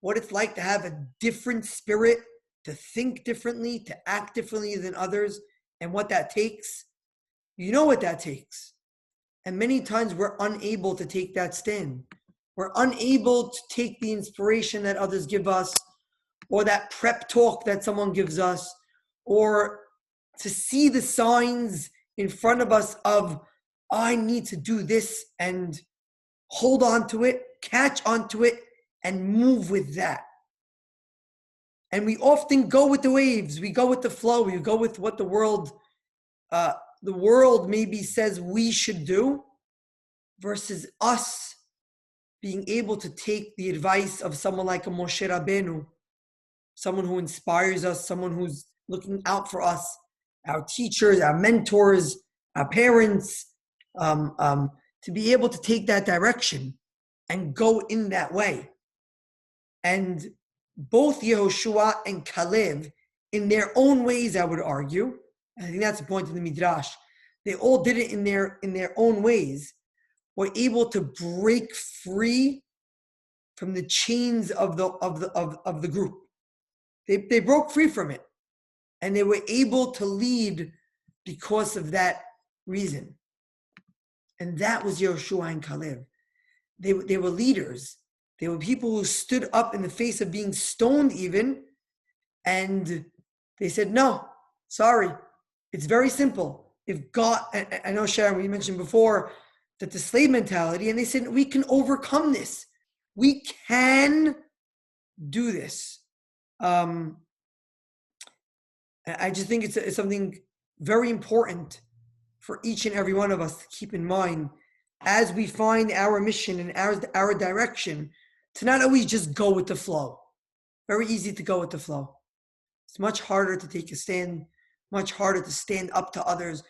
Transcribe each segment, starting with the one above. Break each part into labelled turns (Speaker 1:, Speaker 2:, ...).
Speaker 1: what it's like to have a different spirit, to think differently, to act differently than others, and what that takes. You know what that takes. And many times we're unable to take that stand. We're unable to take the inspiration that others give us, or that prep talk that someone gives us, or to see the signs in front of us of, I need to do this, and hold on to it, catch onto it, and move with that. And we often go with the waves. We go with the flow. We go with what the world maybe says we should do, versus us being able to take the advice of someone like a Moshe Rabbeinu, someone who inspires us, someone who's looking out for us, our teachers, our mentors, our parents, to be able to take that direction and go in that way. And both Yehoshua and Caleb, in their own ways, I would argue, I think that's the point of the Midrash, they all did it in their own ways, were able to break free from the chains of the group. They broke free from it, and they were able to lead because of that reason. And that was Yehoshua and Caleb. They were leaders. They were people who stood up in the face of being stoned even, and they said, no, sorry. It's very simple. If God, I know Sharon, we mentioned before that the slave mentality, and they said, we can overcome this. We can do this. I just think it's something very important for each and every one of us to keep in mind as we find our mission and our direction, to not always just go with the flow. Very easy to go with the flow. It's much harder to take a stand, much harder to stand up to others,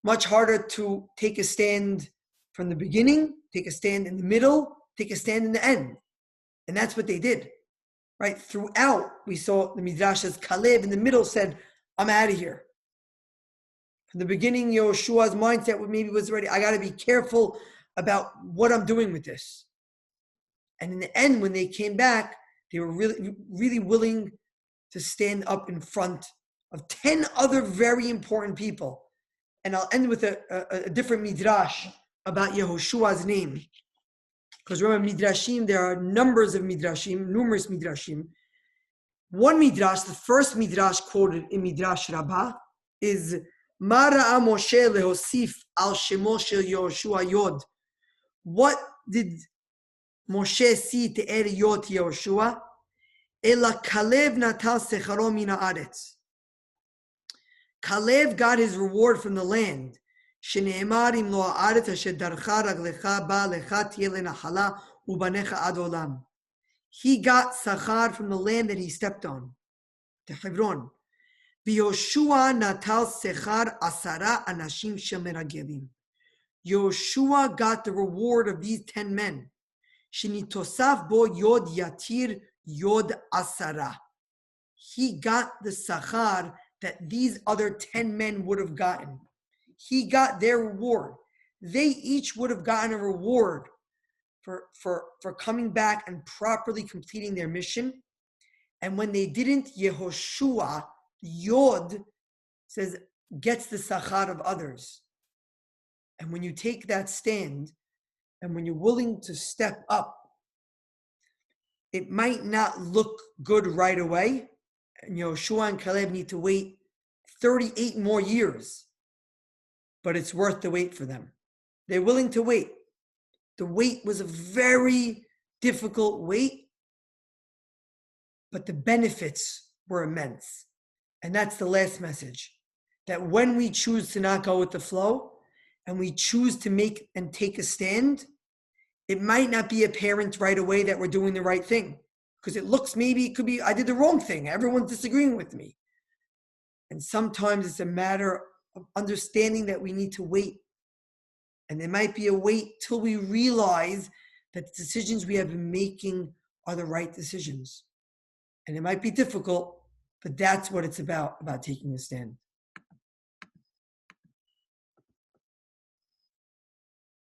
Speaker 1: much harder to take a stand from the beginning, take a stand in the middle, take a stand in the end. And that's what they did. Right? Throughout, we saw the Midrash says, Caleb in the middle said, I'm out of here. From the beginning, Yehoshua's mindset maybe was ready. I got to be careful about what I'm doing with this. And in the end, when they came back, they were really, really willing to stand up in front of 10 other very important people. And I'll end with a different Midrash about Yehoshua's name. Because remember, Midrashim, there are numbers of Midrashim, numerous Midrashim. One Midrash, the first Midrash quoted in Midrash Rabbah, is Ma ra'a Moshe lehosif al shemo shel Yehoshua yod. What did Moshe see to add a yod to Yehoshua? Ela Caleb natal secharo min haaretz. Caleb got his reward from the land. Shene'emar im lo haaretz asher darcha raglecha ba lecha tieh lenahala ubanecha ad olam. He got sachar from the land that he stepped on, to Hebron. V'Yoshua natal sechar asara anashim shemeragelim. Yoshua got the reward of these 10 men. Shenitosaf bo yod yatir yod asara. He got the sachar that these other 10 men would have gotten. He got their reward. They each would have gotten a reward for coming back and properly completing their mission. And when they didn't, Yehoshua, Yod, says, gets the sachar of others. And when you take that stand, and when you're willing to step up, it might not look good right away. And Yehoshua and Caleb need to wait 38 more years. But it's worth the wait for them. They're willing to wait. The wait was a very difficult wait, but the benefits were immense. And that's the last message. That when we choose to not go with the flow, and we choose to make and take a stand, it might not be apparent right away that we're doing the right thing. Because it looks, maybe it could be, I did the wrong thing. Everyone's disagreeing with me. And sometimes it's a matter of understanding that we need to wait. And there might be a wait till we realize that the decisions we have been making are the right decisions. And it might be difficult, but that's what it's about taking a stand.